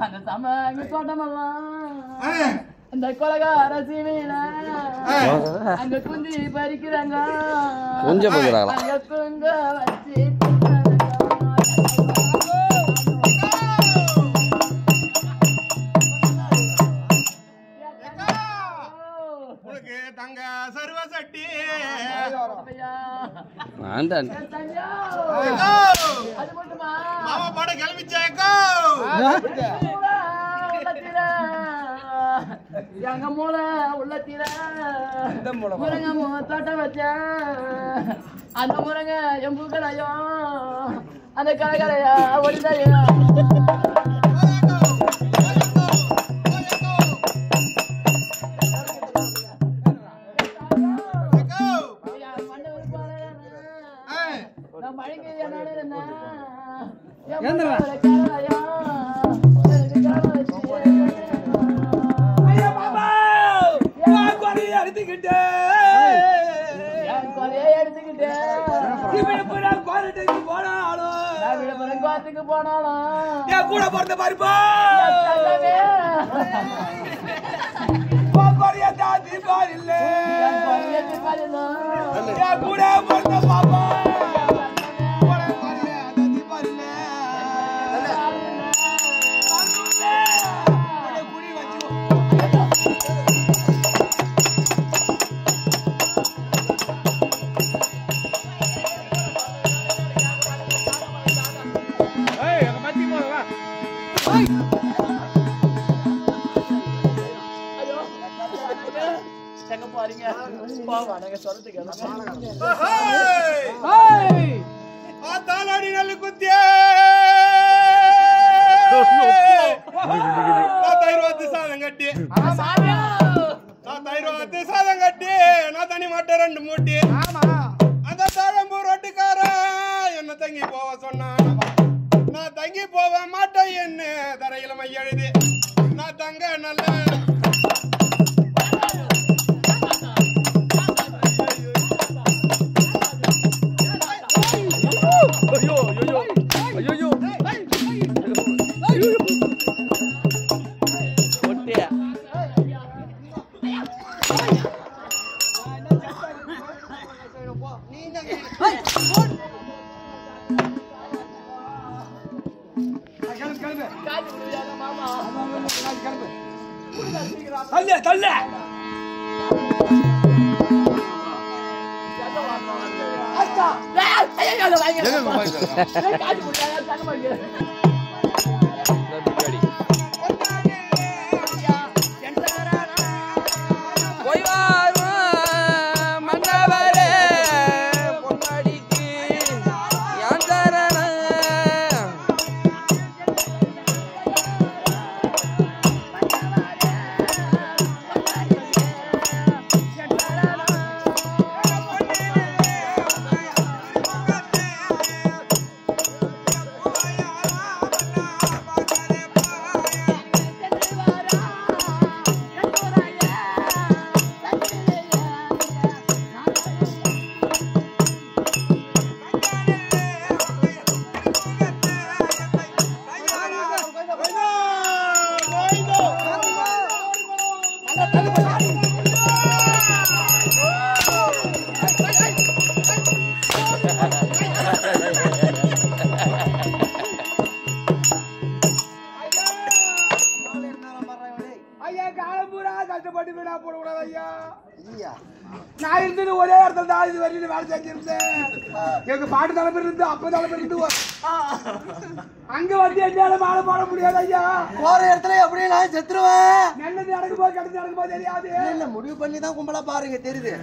அந்த சமங்க தோட்டமெல்லாம் அந்த கொலகார சீமையில அங்க குந்தி பறிக்கிறாங்க அங்க குங்க வச்சு உனக்கு தங்க சர்வ சட்டி அது மட்டுமா மாமா பாட கிளம்பிச்சாக்கோ எங்க மூளை உள்ளத்தில முருங்க தோட்டம் வச்ச அந்த முருங்க எம்புக்களையோ அந்த கலைகளையா ஒளிதையோ கூட பிறந்த பாருப்பா தீபாவளி இல்ல கூட பிறந்த பாப்பா தாலாடி நல்ல குத்திய தைர்வாத்து சாதம் கட்டி தைர்வாத்து சாதம் கட்டி நான் தனி மாட்டேன் 2 மூட்டி அந்த தாழம்பூர் ரொட்டிக்கார என்ன தங்கி போவ சொன்னான் நான் தங்கி போவ மாட்டேன் என்ன தரையில மையெழுதி நான் தங்க நல்ல நான் இருந்தது ஒரே இடத்துல தான் இது வரைக்கும் வேலை செஞ்சிருந்தேன். எங்க பாட்டு தலைமை இருந்து அப்ப தலைமை இருந்து அங்க வந்து என்னால மாலை போட முடியாது ஐயா. போற இடத்துல எப்படி நான் செத்துருவேன். நல்லது நடக்கும் போது கெட்டது நடக்கும் போது தெரியாது. இல்ல முடிவு பண்ணி தான் கும்பலா பாருங்க தெரியுது.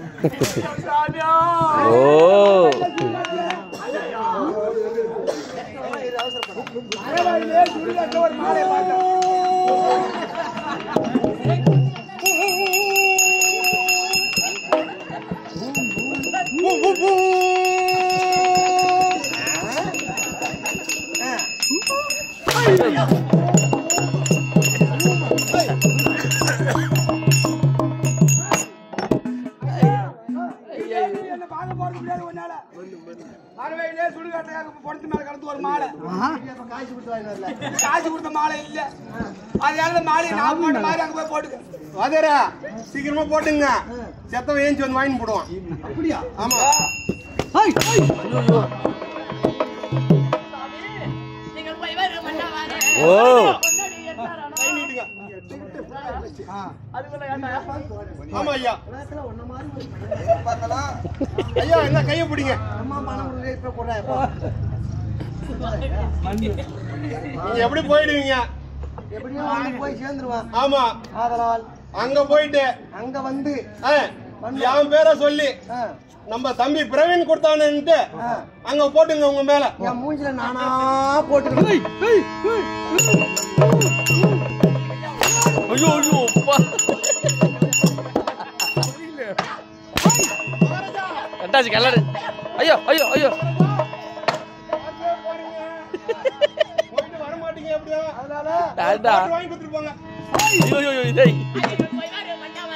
என்ன பாக்க போறது முடியாது உன்னால. மறுவையிலே சுடுகாட்டையாக பொறுத்து மேல கலந்து ஒரு மாலை. காசு கொடுத்து வாங்கி வரல. காசு கொடுத்த மாலை இல்ல. அதனால மாலையை நான் போட்ட மாதிரி அங்க போய் போட்டுக்க. வாதரா சீக்கிரமா போட்டுங்க. செத்தவன் ஏஞ்சி வந்து வாங்கி போடுவான். அப்படியா? ஆமா. நீங்கள் போய் வர மன்னவாரே. ஓ கை நீட்டுங்க. அதுக்குள்ள ஏன்டா? ஆமா ஐயா. ஒன்ன மாதிரி பார்க்கலாம். ஐயா என்ன கையை பிடிங்க. அம்மா பணம் கொடுங்க இப்ப போடுறேன். நீங்க எப்படி போயிடுவீங்க? எப்படியும் வாங்கி போய் சேர்ந்துருவான். ஆமா. அதனால் அங்க போயிட்டு அங்க வந்து என் பேரை சொல்லி நம்ம தம்பி பிரவீன் கொடுத்தானுன்ட்டு அங்க போட்டுங்க உங்க மேல. என் மூஞ்சில நானா போட்டுக்கிறேன். ஐயோ ஐயோ அப்பா கட்டாச்சு கலரு. ஐயோ ஐயோ ஐயோ போயிட்டு வர மாட்டீங்க எப்படியா? அதனால டாடா வாங்கி கொடுத்துட்டு போங்க. ஐயோ ஐயோ இதே போய் வர மன்னவாரே.